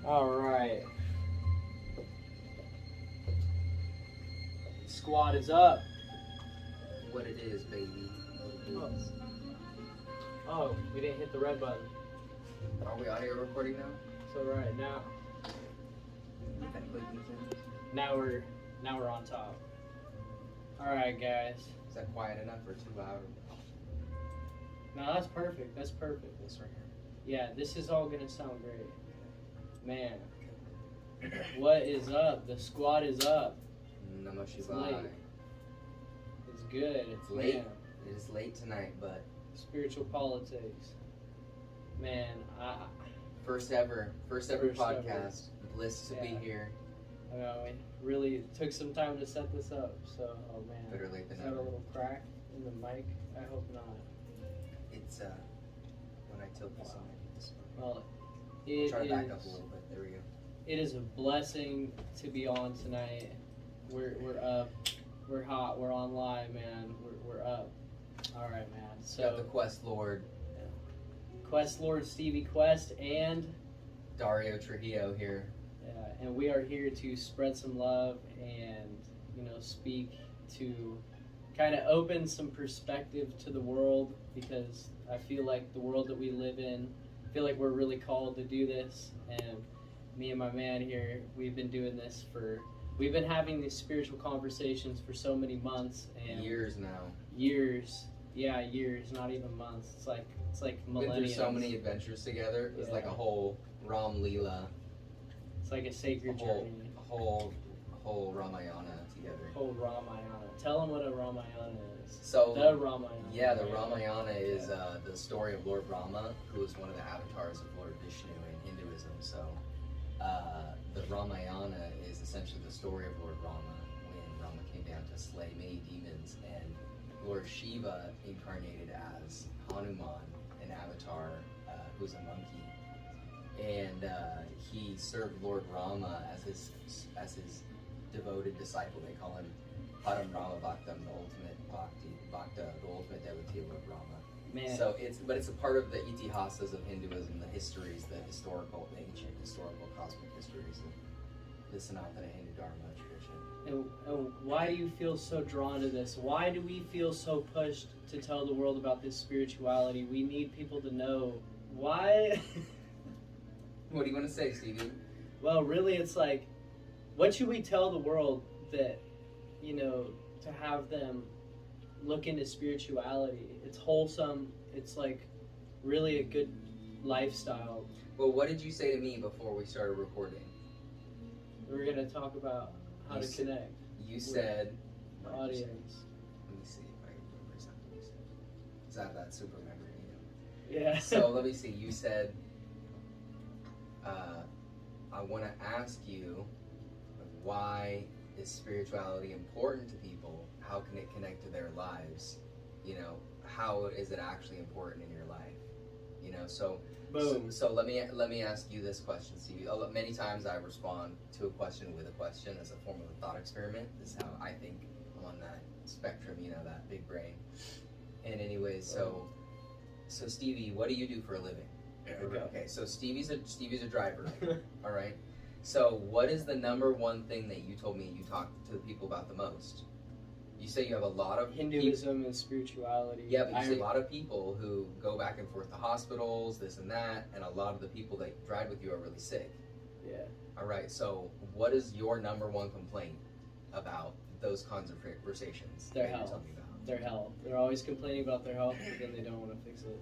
Alright. Squad is up. What it is, baby. What it is. Oh, we didn't hit the red button. Are we audio recording now? So right now, now we're on top. Alright, guys. Is that quiet enough or too loud? No, that's perfect. That's perfect. This right here. Yeah, this is all gonna sound great. Man, what is up? The squad is up. It's late. It's good. It's late. Man, It is late tonight, but spiritual politics. Man, first ever First podcast. Bliss to be Yeah. here. I know, we really took some time to set this up. So, oh man, Better late than is that a never. little crack in the mic? I hope not. It's when I tilt this on. Well, I'll it try to back up a is. little bit. There we go. It is a blessing to be on tonight. We're up. We're hot. We're on live, man. We're up. All right, man. Got the So Questlord, Questlord, Stevie Quest, and Dario Trujillo here. and we are here to spread some love and speak to kind of open some perspective to the world, because I feel like the world that we live in, I feel like we're really called to do this. And me and my man here, we've been doing this we've been having these spiritual conversations for so many months and Years now. years, not even months. It's like millennia. Been through so many adventures together. It's like a whole Ram Leela. It's like a sacred journey. A whole Ramayana together. Whole Ramayana. Tell them what a Ramayana is. So The Ramayana. yeah, the Ramayana is the story of Lord Rama, who is one of the avatars of Lord Vishnu in Hinduism. So the Ramayana is essentially the story of Lord Rama when Rama came down to slay many demons, and Lord Shiva incarnated as Hanuman, an avatar who's a monkey, and he served Lord Rama as his devoted disciple. They call him Param Rama Bhaktam, the ultimate Bhakta, the ultimate devotee of Lord Rama. Man. So it's a part of the itihasas of Hinduism, the histories, the ancient historical cosmic histories of the Sanatana Hindu Dharma tradition. And why do you feel so drawn to this? Why do we feel so pushed to tell the world about this spirituality? We need people to know why. What do you want to say, Stevie? Well, really, it's like, what should we tell the world that, to have them look into spirituality? It's wholesome. It's like really a good lifestyle. Well, what did you say to me before we started recording? We're going to talk about how to connect. You said... The what did you say? audience. Let me see if I can remember something you said. Is that super memory? Yeah. So let me see. You said, I want to ask you, why is spirituality important to people? How can it connect to their lives? How is it actually important in your life? Boom. So let me ask you this question, Stevie. Many times I respond to a question with a question as a form of a thought experiment. This is how I think. I'm on that spectrum, that big brain. And anyways, so Stevie, what do you do for a living? Okay, so Stevie's a driver. All right. So what is the number one thing that you told me you talk to people about the most? You say you have a lot of Hinduism and spirituality. Yeah, but you see a lot of people who go back and forth to hospitals, this and that, and a lot of the people that drive with you are really sick. Yeah. All right, so what is your number one complaint about those kinds of conversations? Their health. Their health. They're always complaining about their health, but then they don't want to fix it.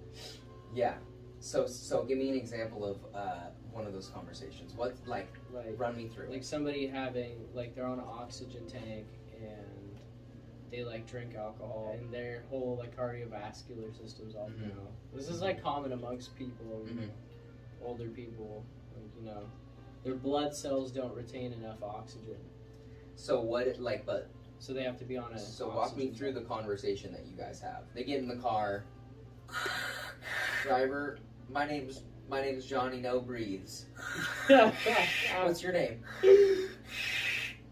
Yeah. So give me an example of one of those conversations. What, run me through. Like somebody having, they're on an oxygen tank and they drink alcohol and their whole cardiovascular system's all This is common amongst people, older people. Their blood cells don't retain enough oxygen. So so they have to be on a. So walk me through the conversation that you guys have. They get in the car. Driver, my name's Johnny No Breathes. What's your name?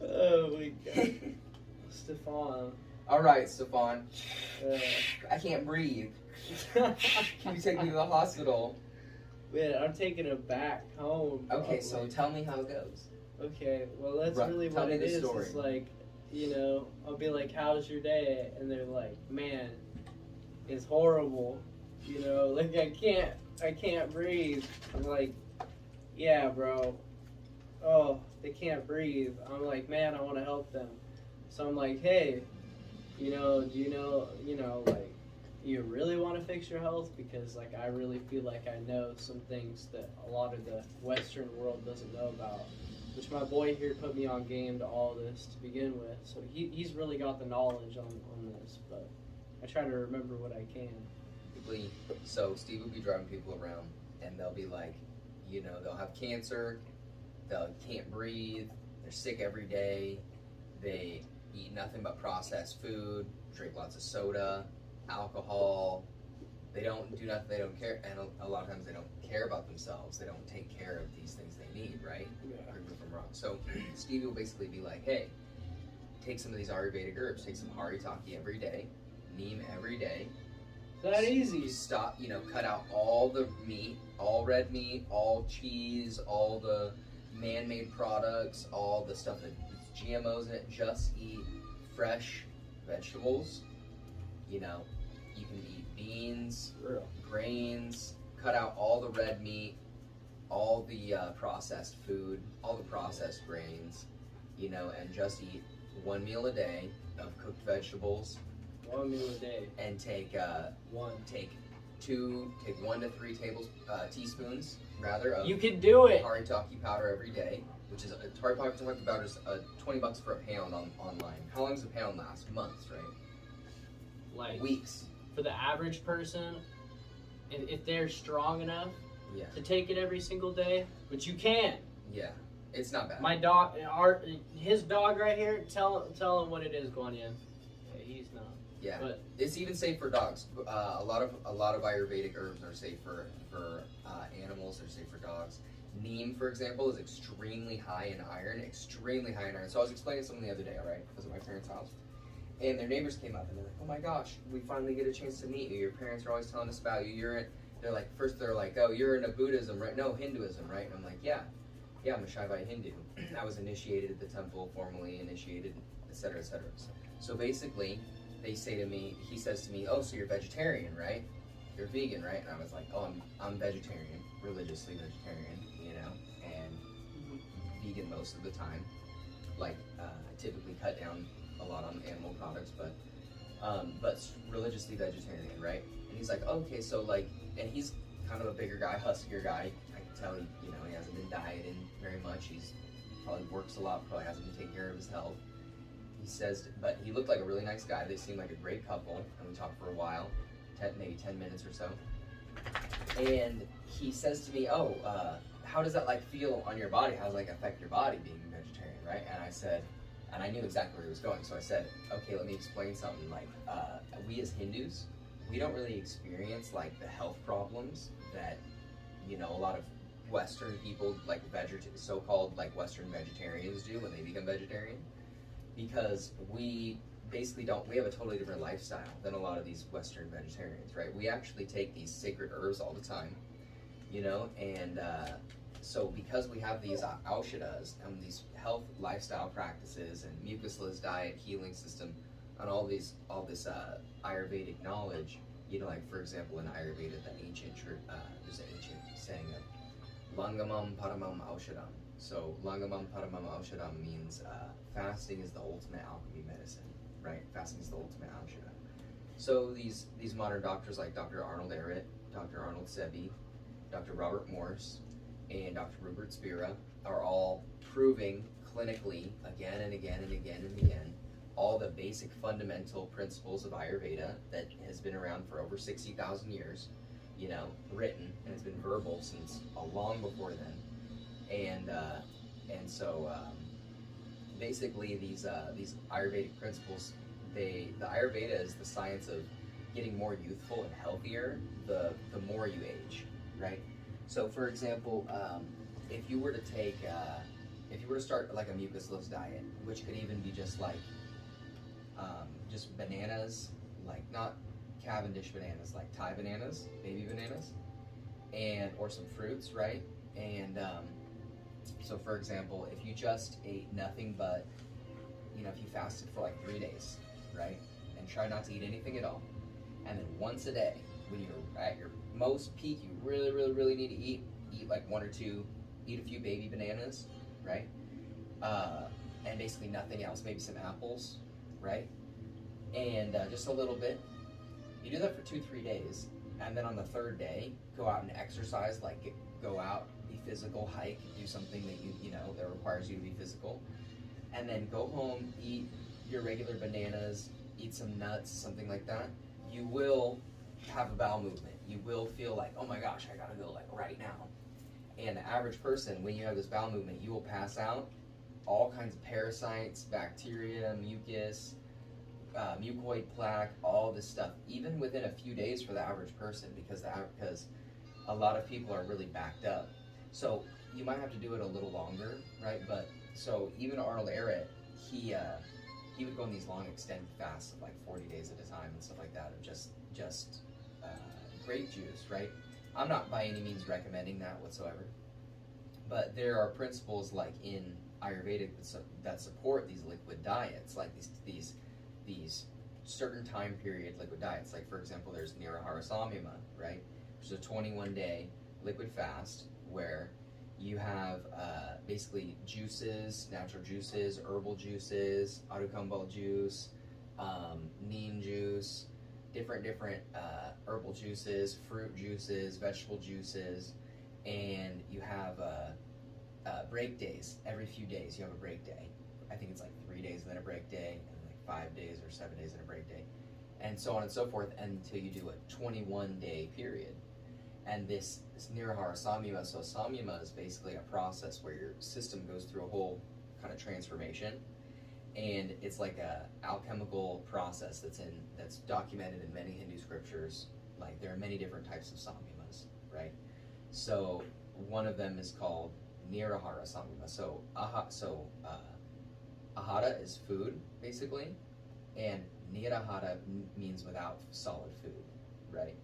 Oh my god. Stefan. All right, Stefan. I can't breathe. Can you take me to the hospital? Man, I'm taking it back home. Okay, so probably. tell me how it goes. Okay, well that's Right, really tell what me it the is. story. It's like, you know, I'll be like, "How's your day?" And they're like, "Man, it's horrible." You know, like I can't breathe. I'm like, "Yeah, bro. Oh, they can't breathe." I'm like, "Man, I want to help them." So I'm like, "Hey, do you know, like, you really want to fix your health? Because like I really feel like I know some things that a lot of the Western world doesn't know about." Which my boy here put me on game to all this to begin with, so he's really got the knowledge on this. But I try to remember what I can. So Steve will be driving people around, and they'll be like, you know, they'll have cancer, they can't breathe, they're sick every day, they eat nothing but processed food, drink lots of soda, alcohol. They don't do nothing. They don't care, and a lot of times they don't care about themselves. They don't take care of these things they need, right? Yeah. Correct me if I'm wrong. So Stevie will basically be like, "Hey, take some of these Ayurvedic herbs. Take some haritaki every day, neem every day. That easy. Stop, you know, cut out all the meat, all red meat, all cheese, all the man-made products, all the stuff that GMOs in it. Just eat fresh vegetables. You know, you can eat beans, grains. Cut out all the red meat, all the processed food, all the processed grains. You know, and just eat one meal a day of cooked vegetables." 1 meal a day. And take One. take 1 to 3 teaspoons rather of You can do it. haritaki powder every day, which is haritaki powder is $20 for a pound online. How long does a pound last? Months, right? Like Weeks. for the average person, if they're strong enough Yeah. to take it every single day, but you can. Yeah. It's not bad. My dog, his dog right here. Tell him what it is, Guanyin. Yeah, he's not. Yeah. But It's even safe for dogs. A lot of Ayurvedic herbs are safe for animals. They're safe for dogs. Neem, for example, is extremely high in iron. Extremely high in iron. So I was explaining to someone the other day. All right, I was at my parents' house, and their neighbors came up and they're like, "Oh my gosh, we finally get a chance to meet you. Your parents are always telling us about you. They're like, "Oh, you're into Buddhism, right? No, Hinduism, right?" And I'm like, "Yeah, I'm a Shaivite Hindu. I was initiated at the temple, formally initiated, etc., etc." So basically, he says to me, "Oh, so you're vegetarian, right? You're vegan, right?" And I was like, "Oh, I'm vegetarian, religiously vegetarian, you know, and vegan most of the time. Like, I typically cut down a lot on animal products, but religiously vegetarian, right?" And he's like, "Okay, so like," and he's kind of a bigger guy, huskier guy. I can tell he hasn't been dieting very much. He's probably works a lot, probably hasn't been taking care of his health. He says, but he looked like a really nice guy. They seemed like a great couple, and we talked for a while, maybe 10 minutes or so. And he says to me, "Oh, how does that like feel on your body? How does it like affect your body being vegetarian, right?" And I said, and I knew exactly where he was going, so I said, "Okay, let me explain something. Like, we as Hindus, we don't really experience like the health problems that, you know, a lot of Western people, like so-called like Western vegetarians do when they become vegetarian, because we basically we have a totally different lifestyle than a lot of these Western vegetarians, right? We actually take these sacred herbs all the time, you know, and so because we have these aushadas and these health lifestyle practices and mucusless diet, healing system, and all this Ayurvedic knowledge, you know, like for example in Ayurveda, there's an ancient saying of Langamam Paramam Aushadam. So Langamam Paramam Aushadam means fasting is the ultimate alchemy medicine, right? Fasting is the ultimate aushada. So these modern doctors like Dr. Arnold Ehret, Dr. Arnold Sebi, Dr. Robert Morse, and Dr. Rupert Spira are all proving clinically again and again and again and again all the basic fundamental principles of Ayurveda that has been around for over 60,000 years, you know, written, and it's been verbal since long before then. And so basically these Ayurvedic principles, the Ayurveda is the science of getting more youthful and healthier the more you age, right? So for example, if you were to start like a mucusless diet, which could even be just like just bananas, like not Cavendish bananas, like Thai bananas, baby bananas, and or some fruits, right? And so, for example, if you just ate nothing but, if you fasted for like 3 days, right, and try not to eat anything at all, and then once a day, when you're at your most peak, you really, really, really need to eat like 1 or 2, eat a few baby bananas, right? And basically nothing else, maybe some apples, right? And just a little bit. You do that for 2-3 days, and then on the 3rd day, go out and exercise, like go out, be physical, hike, do something that that requires you to be physical, and then go home, eat your regular bananas, eat some nuts, something like that. You will have a bowel movement. You will feel like, oh my gosh, I gotta go like right now. And the average person, when you have this bowel movement, you will pass out. All kinds of parasites, bacteria, mucus, mucoid plaque, all this stuff, even within a few days for the average person, because a lot of people are really backed up. So you might have to do it a little longer, right? But so even Arnold Ehret, he would go on these long extended fasts of like 40 days at a time and stuff like that, of just grape juice, right? I'm not by any means recommending that whatsoever, but there are principles like in Ayurvedic that support these liquid diets, like these certain time period liquid diets. Like, for example, there's Nirahara Samyama, right, which is a 21-day liquid fast where you have basically juices, natural juices, herbal juices, adukumbal juice, neem juice, different herbal juices, fruit juices, vegetable juices, and you have break days. Every few days you have a break day. I think it's like 3 days and then a break day, and like 5 days or 7 days and a break day, and so on and so forth until you do a 21-day period. And this Nirahara Samyama, so Samyama is basically a process where your system goes through a whole kind of transformation, and it's like a alchemical process that's documented in many Hindu scriptures. Like, there are many different types of Samyamas, right? So one of them is called Nirahara Samyama. So ahara is food, basically, and Nirahara means without solid food, right?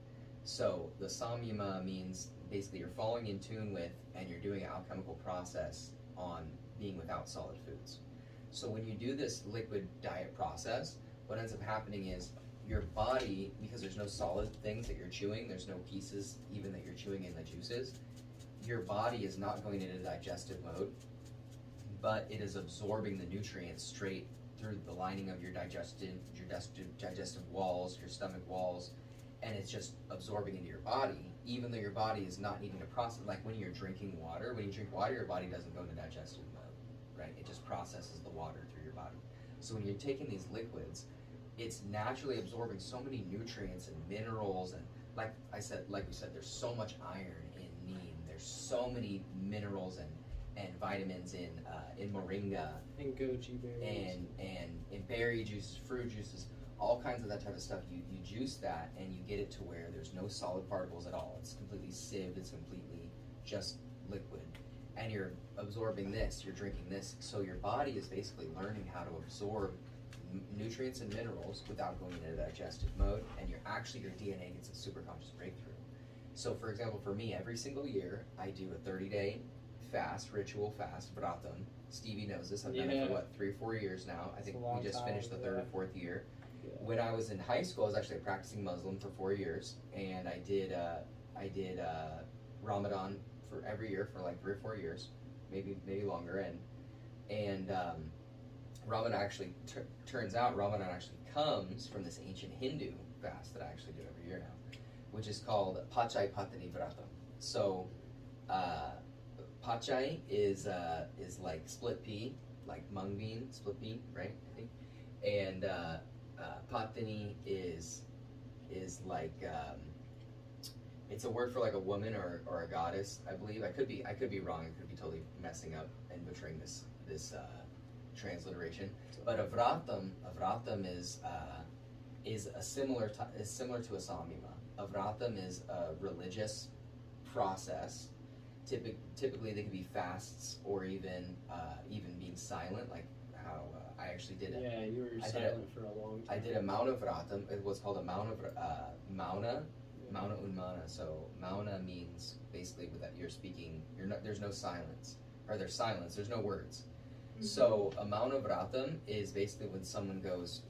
So the Samyama means basically you're falling in tune with, and you're doing an alchemical process on being without solid foods. So when you do this liquid diet process, what ends up happening is your body, because there's no solid things that you're chewing, there's no pieces even that you're chewing in the juices, your body is not going into digestive mode, but it is absorbing the nutrients straight through the lining of your digestive walls, your stomach walls, and it's just absorbing into your body, even though your body is not needing to process. Like when you're drinking water, when you drink water, your body doesn't go into digestive mode, right? It just processes the water through your body. So when you're taking these liquids, it's naturally absorbing so many nutrients and minerals, and like we said, there's so much iron in neem. There's so many minerals and vitamins in moringa and goji berries and in berry juices, fruit juices, all kinds of that type of stuff. You juice that and you get it to where there's no solid particles at all. It's completely sieved. It's completely just liquid, and you're absorbing this. You're drinking this, so your body is basically learning how to absorb nutrients and minerals without going into digestive mode, and your DNA gets a superconscious breakthrough. So, for example, for me, every single year I do a 30-day fast, ritual fast, vratam. Stevie knows this. I've done it for 3 or 4 years now. I think we just finished the 3rd or 4th year. Yeah. When I was in high school, I was actually a practicing Muslim for 4 years, and I did Ramadan for every year for like 3 or 4 years, maybe longer. And Ramadan actually turns out Ramadan actually comes from this ancient Hindu fast that I actually do every year now, which is called Pachai Patani Vratam. So Pachai is like split pea, like mung bean, split pea, right? I think. And Patani is like it's a word for like a woman or a goddess, I believe. I could be wrong. I could be totally messing up and butchering this transliteration. But a vratam is similar to a samyama. A vratam is a religious process. Typically, they could be fasts or even being silent, like how I actually did it. Yeah, you were silent for a long time. I did a Mauna Vratam. It was called a Mauna Mauna Unmana. So Mauna means basically that you're speaking. You're not. There's no silence, or there's silence. There's no words. So a Mauna Vratam is basically when someone goes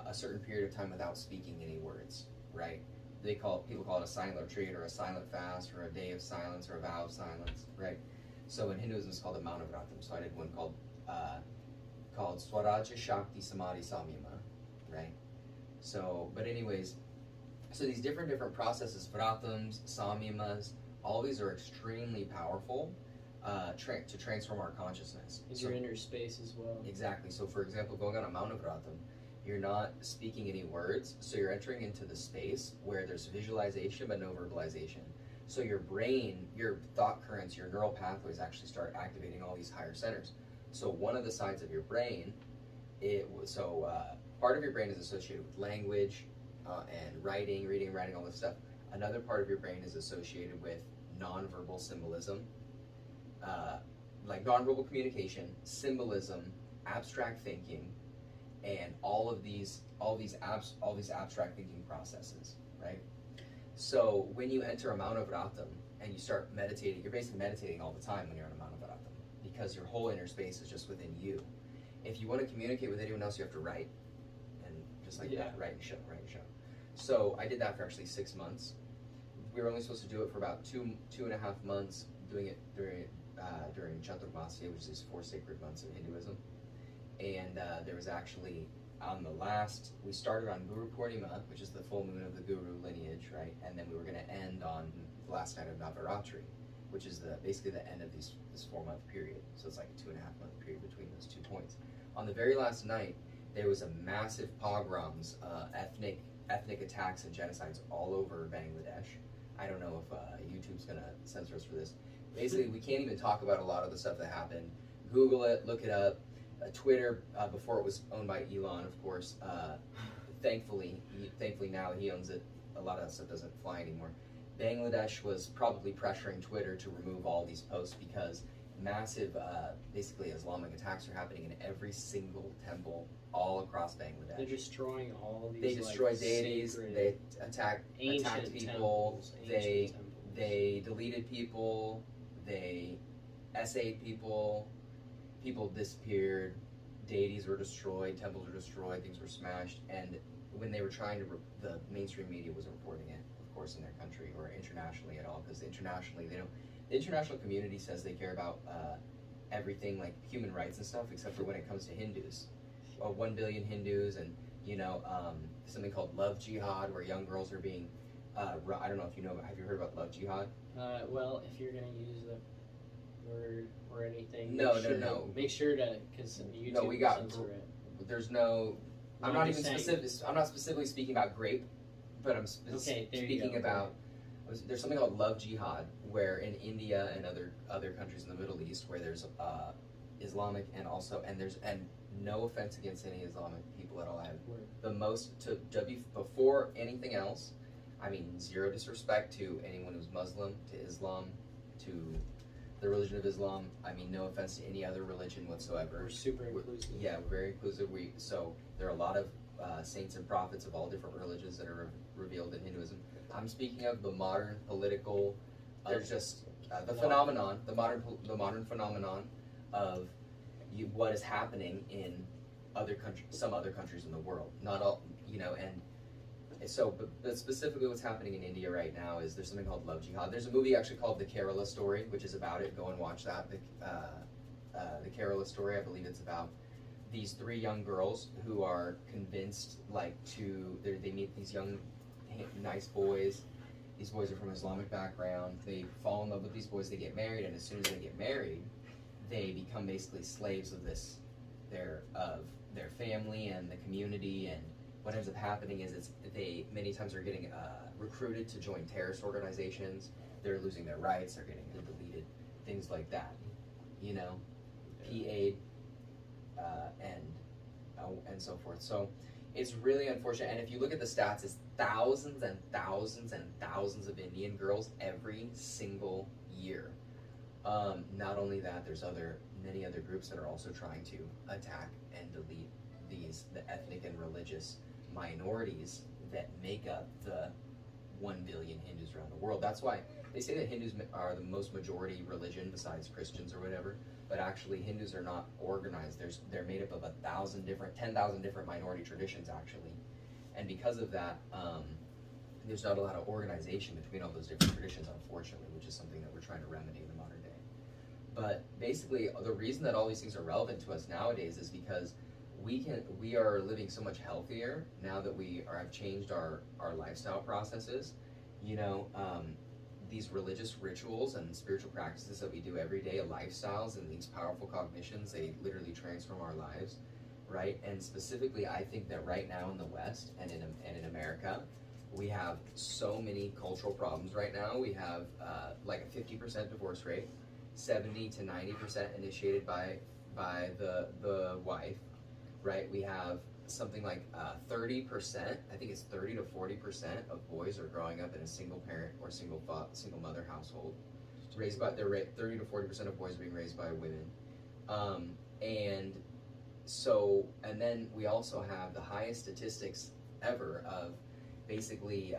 a certain period of time without speaking any words, right? People call it a silent retreat or a silent fast or a day of silence or a vow of silence, right? So in Hinduism it's called a Mauna Vratam. So I did one called Swaraja Shakti Samadhi Samyama, right? So, but anyways, so these different processes, Vratams, Samyamas, all these are extremely powerful to transform our consciousness. Is your inner space as well. Exactly. So for example, going on a Mauna Vratam, you're not speaking any words, so you're entering into the space where there's visualization but no verbalization. So your brain, your thought currents, your neural pathways actually start activating all these higher centers. So one of the sides of your brain, part of your brain is associated with language and writing, reading, writing, all this stuff. Another part of your brain is associated with nonverbal symbolism, like nonverbal communication, symbolism, abstract thinking, and all these abstract thinking processes, right? So when you enter a Mauna Vratam and you start meditating, you're basically meditating all the time when you're in a Mauna Vratam because your whole inner space is just within you. If you want to communicate with anyone else, you have to write, and just like that, write and show, write and show. So I did that for actually 6 months. We were only supposed to do it for about two and a half months, doing it during Chaturmasya, which is 4 sacred months of Hinduism. And there was actually, we started on Guru Purnima, which is the full moon of the Guru lineage, right? And then we were going to end on the last night of Navaratri, which is basically the end of this 4-month period. So it's like a 2.5-month period between those 2 points. On the very last night, there was a massive pogroms, ethnic attacks and genocides all over Bangladesh. I don't know if YouTube's going to censor us for this. Basically, we can't even talk about a lot of the stuff that happened. Google it, look it up. Twitter, before it was owned by Elon, of course, thankfully now he owns it. A lot of that stuff doesn't fly anymore. Bangladesh was probably pressuring Twitter to remove all these posts because massive, basically Islamic attacks are happening in every single temple all across Bangladesh. They're destroying all these. They destroy deities. They attacked people. They deleted people. They essayed people. People disappeared, deities were destroyed, temples were destroyed, things were smashed, and when they were trying to, the mainstream media wasn't reporting it, of course, in their country or internationally at all, because internationally, the international community says they care about everything like human rights and stuff, except for when it comes to Hindus. 1 billion Hindus, and something called love jihad, where young girls are being, I don't know if you know, have you heard about love jihad? Well, if you're going to use the word or anything, no. Make sure to, because YouTube will censor it. There's no. I'm not even specific. I'm not specifically speaking about grape, but I'm speaking about. There's something called love jihad, where in India and other countries in the Middle East, where there's Islamic and no offense against any Islamic people at all. I have the most before anything else. I mean, zero disrespect to anyone who's Muslim, to Islam, to the religion of Islam. I mean, no offense to any other religion whatsoever. We're super inclusive. Yeah, we're very inclusive. So there are a lot of saints and prophets of all different religions that are revealed in Hinduism. I'm speaking of the modern political. There's just the phenomenon, the modern phenomenon of what is happening in some other countries in the world. Not all, and. So, but specifically what's happening in India right now is there's something called love jihad. There's a movie actually called The Kerala Story, which is about it. Go and watch that. The Kerala Story, I believe it's about these 3 young girls who are convinced, they meet these young, nice boys. These boys are from Islamic background. They fall in love with these boys. They get married, and as soon as they get married, they become basically slaves of their family and the community. And what ends up happening is they many times are getting recruited to join terrorist organizations. They're losing their rights. They're getting deleted, things like that. P-aid, and so forth. So it's really unfortunate. And if you look at the stats, it's thousands and thousands and thousands of Indian girls every single year. Not only that, there's many other groups that are also trying to attack and delete the ethnic and religious minorities that make up the 1 billion Hindus around the world. That's why they say that Hindus are the most majority religion besides Christians or whatever, but actually Hindus are not organized. They're made up of 10,000 different minority traditions actually. And because of that, there's not a lot of organization between all those different traditions, unfortunately, which is something that we're trying to remedy in the modern day. But basically, the reason that all these things are relevant to us nowadays is because we are living so much healthier now that have changed our lifestyle processes. You know, these religious rituals and spiritual practices that we do every day, lifestyles and these powerful cognitions, they literally transform our lives, right? And specifically, I think that right now in the West and in America, we have so many cultural problems right now. We have like a 50% divorce rate, 70 to 90% initiated by the wife, right? We have something like 30%, I think it's 30 to 40% of boys are growing up in a single parent or single mother household. Raised by 30 to 40% of boys being raised by women, and then we also have the highest statistics ever of basically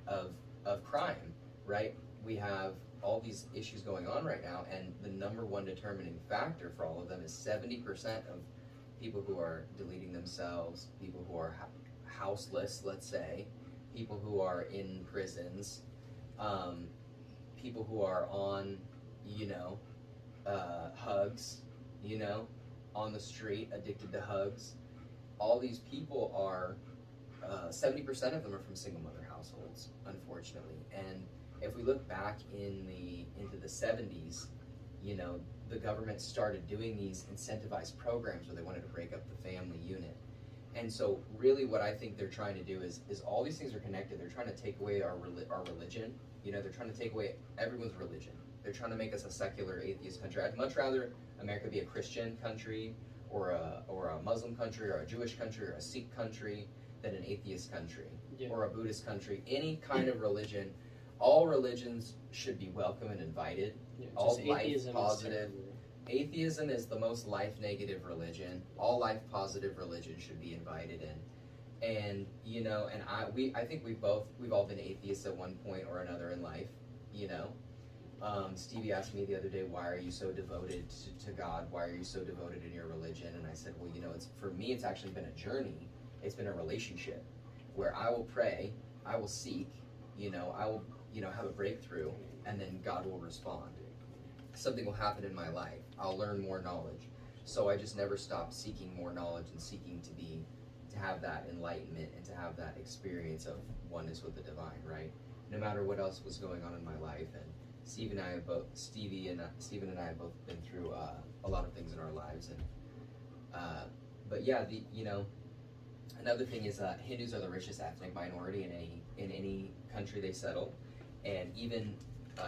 of crime, right? We have all these issues going on right now, and the number one determining factor for all of them is 70% of people who are deleting themselves, people who are houseless, let's say, people who are in prisons, people who are on, hugs, on the street, addicted to hugs. All these people are, 70% of them are from single mother households, unfortunately. And if we look back into the 70s, the government started doing these incentivized programs where they wanted to break up the family unit. And so really what I think they're trying to do is all these things are connected. They're trying to take away our religion. They're trying to take away everyone's religion. They're trying to make us a secular atheist country. I'd much rather America be a Christian country or a Muslim country or a Jewish country or a Sikh country than an atheist country or a Buddhist country. Any kind of religion. All religions should be welcome and invited. All life positive. Atheism is the most life negative religion. All life positive religion should be invited in. And I think we've all been atheists at one point or another in life. Stevie asked me the other day, why are you so devoted to God? Why are you so devoted in your religion? And I said, well, for me it's actually been a journey. It's been a relationship where I will pray, I will seek, I will have a breakthrough, and then God will respond. Something will happen in my life. I'll learn more knowledge. So I just never stopped seeking more knowledge and seeking to have that enlightenment and to have that experience of oneness with the divine, right? No matter what else was going on in my life. And Stephen and I have both been through a lot of things in our lives. And but yeah, another thing is Hindus are the richest ethnic minority in any country they settle. And even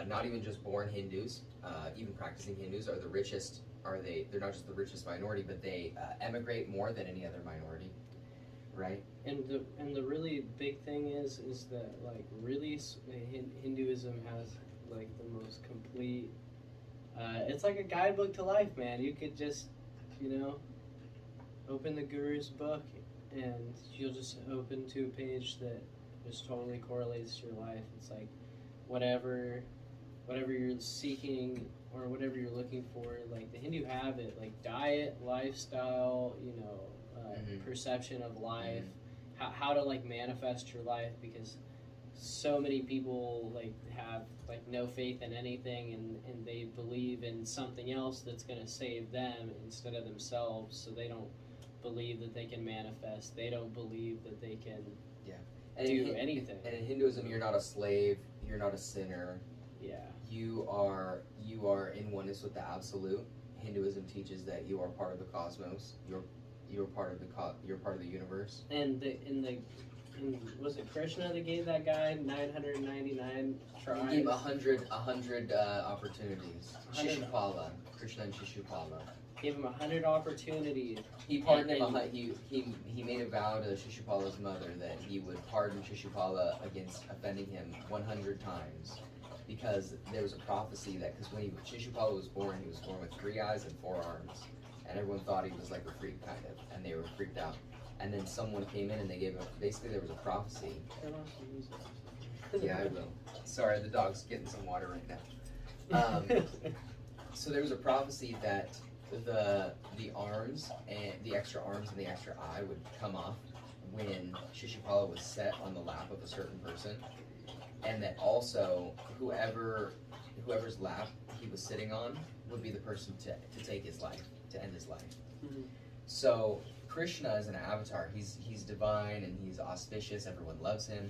not even just born Hindus, even practicing Hindus are the richest. They're not just the richest minority, but they emigrate more than any other minority, right? And the really big thing is that like really Hinduism has like the most complete. It's like a guidebook to life, man. You could just open the Guru's book, and you'll just open to a page that just totally correlates to your life. It's like whatever you're seeking or whatever you're looking for, like the Hindu have it, like diet, lifestyle, perception of life, how to like manifest your life, because so many people like have like no faith in anything, and they believe in something else that's going to save them instead of themselves, so they don't believe that they can manifest, they don't believe that they can do anything. And in Hinduism, you're not a slave, you're not a sinner. Yeah. You are in oneness with the absolute. Hinduism teaches that you are part of the cosmos. You're part of the universe. And was it Krishna that gave that guy 999 tries? He gave 100 opportunities. Shishupala, Krishna and Shishupala. Gave him 100 opportunities. He pardoned him. He made a vow to Shishupala's mother that he would pardon Shishupala against offending him 100 times. Because there was a prophecy that, because when Shishupala was born, he was born with 3 eyes and 4 arms. And everyone thought he was like a freak, kind of. And they were freaked out. And then someone came in and they gave him, basically there was a prophecy. Yeah, I will. Sorry, the dog's getting some water right now. So there was a prophecy that the arms and the extra arms and the extra eye would come off when Shishapala was set on the lap of a certain person, and that also whoever's lap he was sitting on would be the person to take his life, to end his life. Mhm. So Krishna is an avatar. He's divine and he's auspicious. Everyone loves him.